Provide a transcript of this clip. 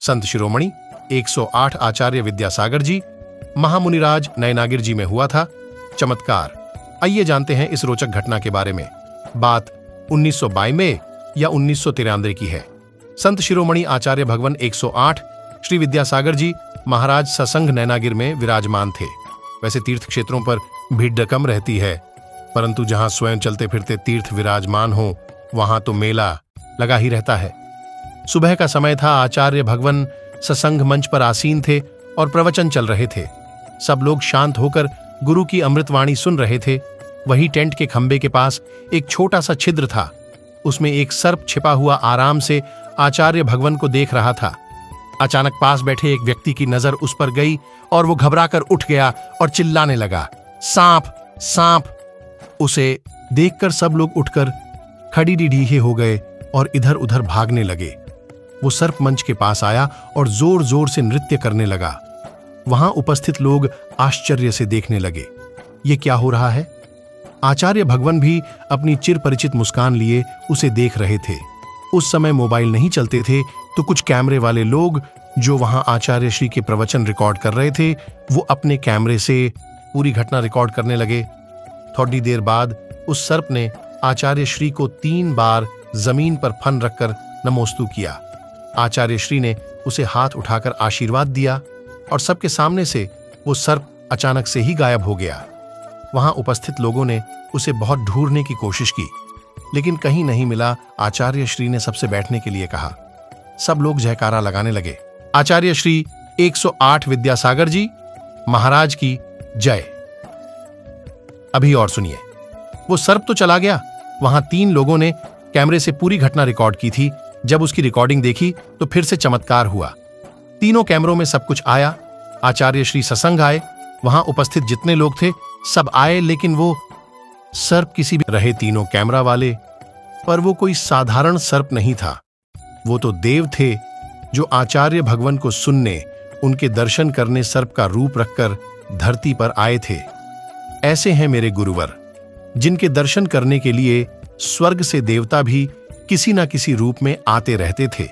संत शिरोमणि 108 आचार्य विद्यासागर जी, महामुनिराज नयनागिर जी में हुआ था चमत्कार। आइए जानते हैं इस रोचक घटना के बारे में। बात 1992 या 1993 की है। संत शिरोमणि आचार्य भगवान 108 श्री विद्यासागर जी महाराज ससंग नैनागिर में विराजमान थे। वैसे तीर्थ क्षेत्रों पर भीड़ कम रहती है, परंतु जहां स्वयं चलते फिरते तीर्थ विराजमान हो वहां तो मेला लगा ही रहता है। सुबह का समय था। आचार्य भगवान ससंग मंच पर आसीन थे और प्रवचन चल रहे थे। सब लोग शांत होकर गुरु की अमृतवाणी सुन रहे थे। वही टेंट के खंबे के पास एक छोटा सा छिद्र था। उसमें एक सर्प छिपा हुआ आराम से आचार्य भगवान को देख रहा था। अचानक पास बैठे एक व्यक्ति की नजर उस पर गई और वो घबराकर उठ गया और चिल्लाने लगा, सांप सांप। उसे देखकर सब लोग उठकर खड़ी ढीढ़े हो गए और इधर उधर भागने लगे। वो सर्प मंच के पास आया और जोर जोर से नृत्य करने लगा। वहां उपस्थित लोग आश्चर्य से देखने लगे, ये क्या हो रहा है। आचार्य भगवान भी अपनी चिर परिचित मुस्कान लिए उसे देख रहे थे। उस समय मोबाइल नहीं चलते थे, तो कुछ कैमरे वाले लोग जो वहां आचार्य श्री के प्रवचन रिकॉर्ड कर रहे थे, वो अपने कैमरे से पूरी घटना रिकॉर्ड करने लगे। थोड़ी देर बाद उस सर्प ने आचार्य श्री को 3 बार जमीन पर फन रखकर नमोस्तु किया। आचार्य श्री ने उसे हाथ उठाकर आशीर्वाद दिया और सबके सामने से वो सर्प अचानक से ही गायब हो गया। वहां उपस्थित लोगों ने उसे बहुत ढूंढने की कोशिश की, लेकिन कहीं नहीं मिला। आचार्य श्री ने सबसे बैठने के लिए कहा। सब लोग जयकारा लगाने लगे। आचार्य श्री 108 विद्यासागर जी महाराज की जय। अभी और सुनिए। वो सर्प तो चला गया। वहां 3 लोगों ने कैमरे से पूरी घटना रिकॉर्ड की थी। जब उसकी रिकॉर्डिंग देखी तो फिर से चमत्कार हुआ। तीनों कैमरों में सब कुछ आया। आचार्य श्री सत्संग आए, वहां उपस्थित जितने लोग थे सब आए, लेकिन वो सर्प किसी भी रहे तीनों कैमरा वाले, पर वो कोई साधारण सर्प नहीं था। वो तो देव थे जो आचार्य भगवान को सुनने, उनके दर्शन करने सर्प का रूप रखकर धरती पर आए थे। ऐसे हैं मेरे गुरुवर, जिनके दर्शन करने के लिए स्वर्ग से देवता भी किसी न किसी रूप में आते रहते थे।